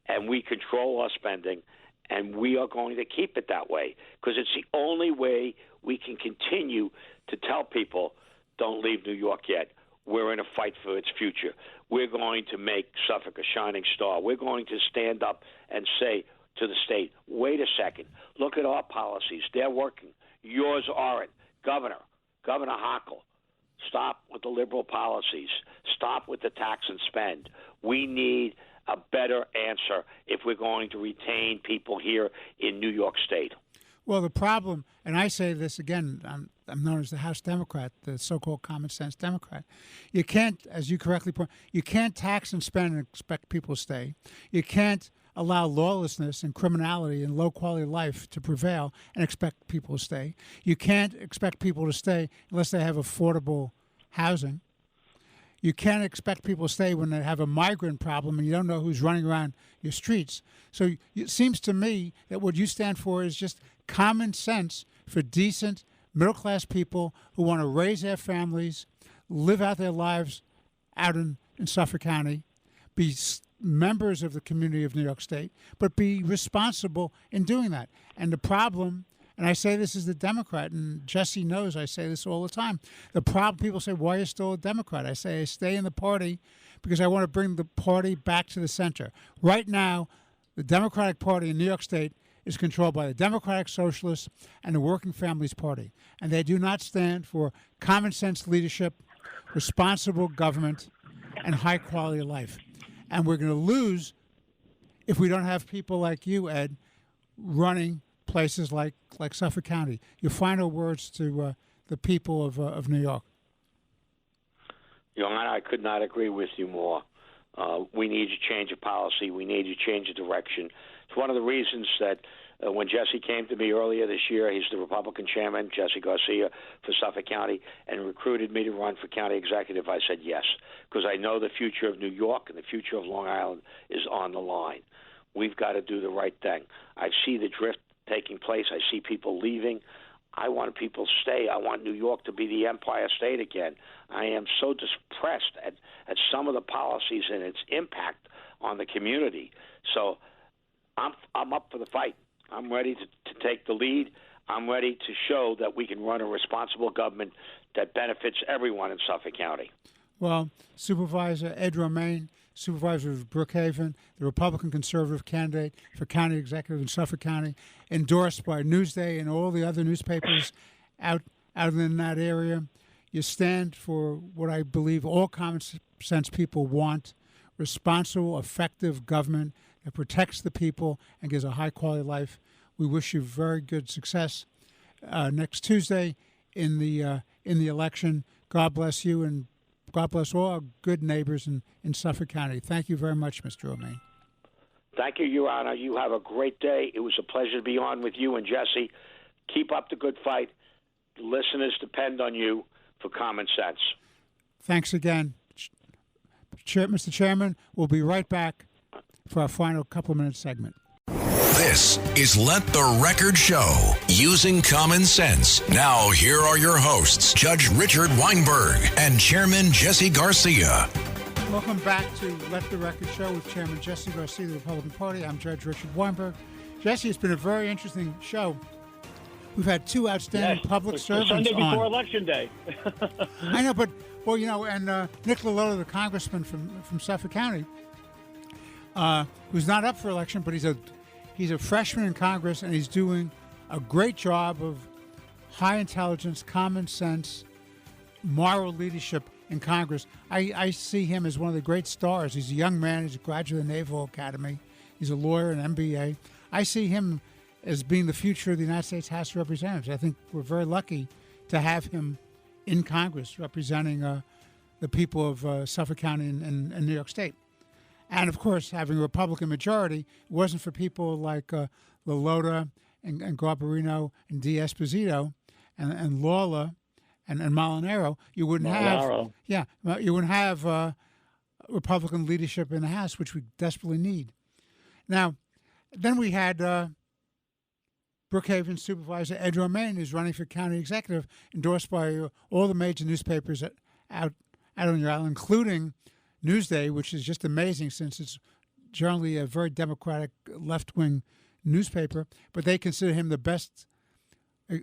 and we control our spending, and we are going to keep it that way because it's the only way we can continue to tell people, don't leave New York yet. We're in a fight for its future. We're going to make Suffolk a shining star. We're going to stand up and say to the state, wait a second, look at our policies. They're working. Yours aren't. Governor Hochul, stop with the liberal policies. Stop with the tax and spend. We need a better answer if we're going to retain people here in New York State. Well, the problem, and I say this again, I'm known as the House Democrat, the so-called common sense Democrat. You can't, as you correctly point, you can't tax and spend and expect people to stay. You can't allow lawlessness and criminality and low-quality life to prevail and expect people to stay. You can't expect people to stay unless they have affordable housing. You can't expect people to stay when they have a migrant problem and you don't know who's running around your streets. So it seems to me that what you stand for is just common sense for decent, middle-class people who want to raise their families, live out their lives out in Suffolk County, be members of the community of New York State, but be responsible in doing that. And the problem, and I say this as the Democrat, and Jesse knows I say this all the time, the problem, people say, why are you still a Democrat? I say I stay in the party because I want to bring the party back to the center. Right now, the Democratic Party in New York State is controlled by the Democratic Socialists and the Working Families Party, and they do not stand for common sense leadership, responsible government, and high quality life. And we're going to lose if we don't have people like you, Ed, running places like Suffolk County. Your final words to the people of New York. I could not agree with you more. We need to change a policy. We need to change a direction. It's one of the reasons that when Jesse came to me earlier this year, he's the Republican chairman, Jesse Garcia, for Suffolk County, and recruited me to run for county executive. I said yes, because I know the future of New York and the future of Long Island is on the line. We've got to do the right thing. I see the drift taking place. I see people leaving. I want people to stay. I want New York to be the Empire State again. I am so depressed at some of the policies and its impact on the community. So I'm up for the fight. I'm ready to take the lead. I'm ready to show that we can run a responsible government that benefits everyone in Suffolk County. Well, Supervisor Ed Romaine, Supervisor of Brookhaven, the Republican conservative candidate for county executive in Suffolk County, endorsed by Newsday and all the other newspapers out in that area. You stand for what I believe all common sense people want, responsible, effective government that protects the people and gives a high-quality life. We wish you very good success next Tuesday in the election. God bless you, and God bless all our good neighbors in Suffolk County. Thank you very much, Mr. Romaine. Thank you, Your Honor. You have a great day. It was a pleasure to be on with you and Jesse. Keep up the good fight. Listeners depend on you for common sense. Thanks again. Mr. Chairman, we'll be right back for our final couple of minutes segment. This is Let the Record Show, using common sense. Now, here are your hosts, Judge Richard Weinberg and Chairman Jesse Garcia. Welcome back to Let the Record Show with Chairman Jesse Garcia of the Republican Party. I'm Judge Richard Weinberg. Jesse, it's been a very interesting show. We've had two outstanding public servants Sunday before on. Election Day. I know, but, well, you know, and Nick Lalotta, the congressman from Suffolk County, who's not up for election, but he's a freshman in Congress, and he's doing a great job of high intelligence, common sense, moral leadership in Congress. I see him as one of the great stars. He's a young man. He's a graduate of the Naval Academy. He's a lawyer, an MBA. I see him as being the future of the United States House of Representatives. I think we're very lucky to have him in Congress representing the people of Suffolk County and New York State. And, of course, having a Republican majority, it wasn't for people like Lalotta and Garbarino and D'Esposito and Lawler and Molinaro, you wouldn't have Republican leadership in the House, which we desperately need. Now, then we had Brookhaven Supervisor Ed Romaine, who's running for county executive, endorsed by all the major newspapers out on your island, including Newsday, which is just amazing since it's generally a very Democratic left-wing newspaper, but they consider him the best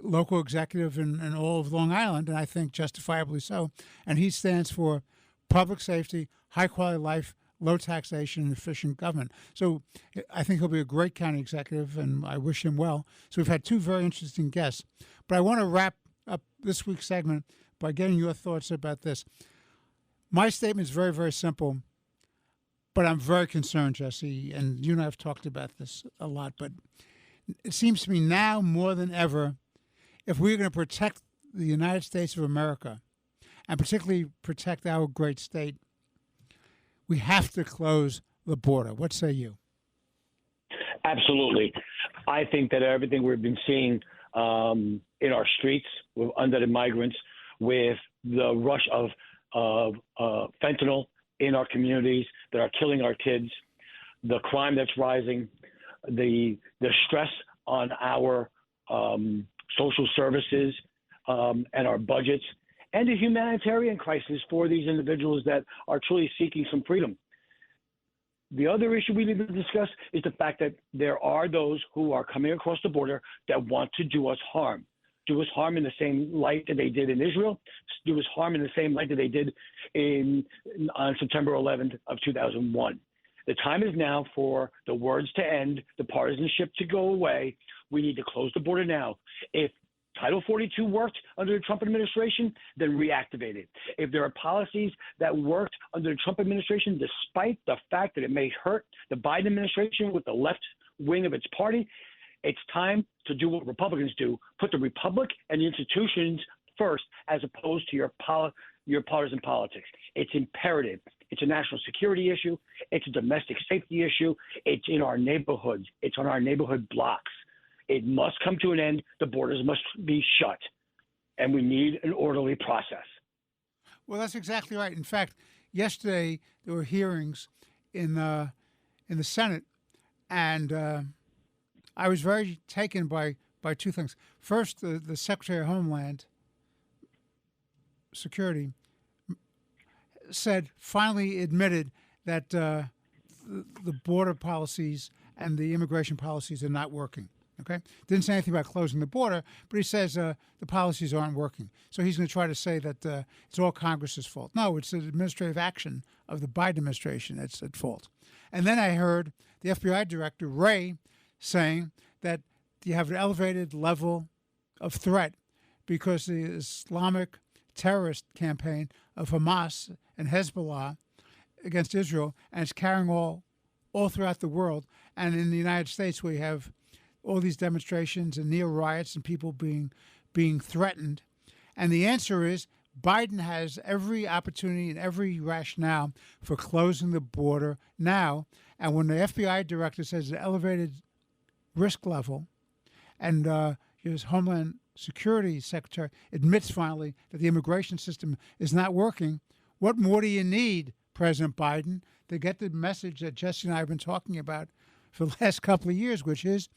local executive in all of Long Island, and I think justifiably so. And he stands for public safety, high-quality life, low taxation, and efficient government. So I think he'll be a great county executive, and I wish him well. So we've had two very interesting guests. But I want to wrap up this week's segment by getting your thoughts about this. My statement is very, very simple, but I'm very concerned, Jesse, and you and I have talked about this a lot, but it seems to me now more than ever, if we're going to protect the United States of America, and particularly protect our great state, we have to close the border. What say you? Absolutely. I think that everything we've been seeing in our streets with unvetted migrants, with the rush of fentanyl in our communities that are killing our kids, the crime that's rising, the stress on our social services and our budgets, and the humanitarian crisis for these individuals that are truly seeking some freedom. The other issue we need to discuss is the fact that there are those who are coming across the border that want to do us harm in the same light that they did in Israel, do us harm in the same light that they did on September 11th of 2001. The time is now for the words to end, the partisanship to go away. We need to close the border now. If Title 42 worked under the Trump administration, then reactivate it. If there are policies that worked under the Trump administration, despite the fact that it may hurt the Biden administration with the left wing of its party, it's time to do what Republicans do, put the republic and the institutions first as opposed to your partisan politics. It's imperative. It's a national security issue. It's a domestic safety issue. It's in our neighborhoods. It's on our neighborhood blocks. It must come to an end. The borders must be shut, and we need an orderly process. Well, that's exactly right. In fact, yesterday there were hearings in the Senate, and I was very taken by two things. First, the Secretary of Homeland Security finally admitted that the border policies and the immigration policies are not working. Okay, didn't say anything about closing the border, but he says the policies aren't working. So he's going to try to say that it's all Congress's fault. No, it's the administrative action of the Biden administration that's at fault. And then I heard the FBI director, Wray, saying that you have an elevated level of threat because the Islamic terrorist campaign of Hamas and Hezbollah against Israel, and it's carrying all throughout the world. And in the United States, we have all these demonstrations and near riots and people being threatened. And the answer is Biden has every opportunity and every rationale for closing the border now. And when the FBI director says an elevated risk level, and his Homeland Security Secretary admits finally that the immigration system is not working, what more do you need, President Biden to get the message that Jesse and I have been talking about for the last couple of years, which is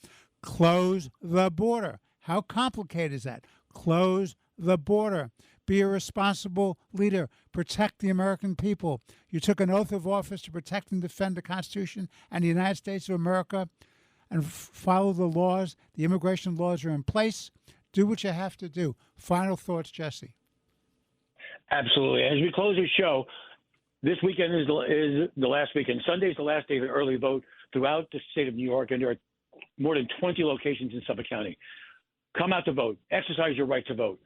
close the border. How complicated is that? Close the border. Be a responsible leader. Protect the American people. You took an oath of office to protect and defend the Constitution and the United States of America, and follow the laws. The immigration laws are in place. Do what you have to do. Final thoughts, Jesse. Absolutely. As we close the show, this weekend is the last weekend. Sunday is the last day of an early vote throughout the state of New York, and there are more than 20 locations in Suffolk County. Come out to vote. Exercise your right to vote.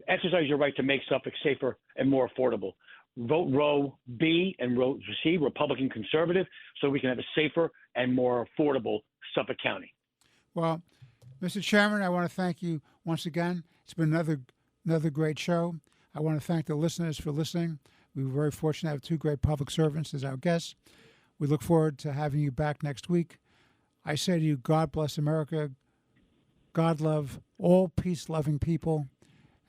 Exercise your right to make Suffolk safer and more affordable. Vote row B and row C, Republican Conservative, so we can have a safer and more affordable Suffolk County. Well, Mr. Chairman, I want to thank you once again. It's been another great show. I want to thank the listeners for listening. We were very fortunate to have two great public servants as our guests. We look forward to having you back next week. I say to you, God bless America. God love all peace-loving people.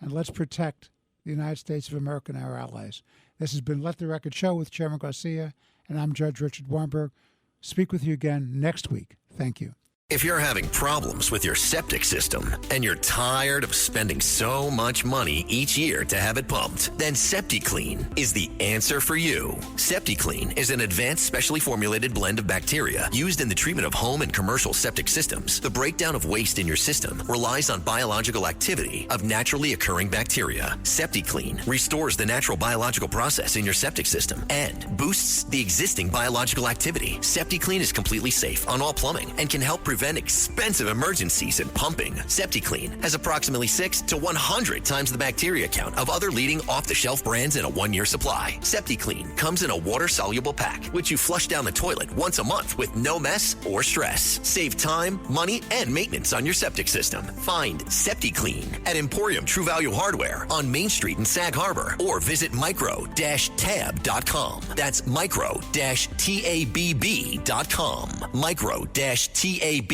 And let's protect the United States of America and our allies. This has been Let the Record Show with Chairman Garcia, and I'm Judge Richard Weinberg. Speak with you again next week. Thank you. If you're having problems with your septic system and you're tired of spending so much money each year to have it pumped, then SeptiClean is the answer for you. SeptiClean is an advanced specially formulated blend of bacteria used in the treatment of home and commercial septic systems. The breakdown of waste in your system relies on biological activity of naturally occurring bacteria. SeptiClean restores the natural biological process in your septic system and boosts the existing biological activity. SeptiClean is completely safe on all plumbing and can help prevent expensive emergencies in pumping. SeptiClean has approximately 6 to 100 times the bacteria count of other leading off-the-shelf brands in a 1-year supply. SeptiClean comes in a water-soluble pack, which you flush down the toilet once a month with no mess or stress. Save time, money, and maintenance on your septic system. Find SeptiClean at Emporium True Value Hardware on Main Street in Sag Harbor, or visit micro-tab.com. That's micro-tabb.com. Micro-tabb.com.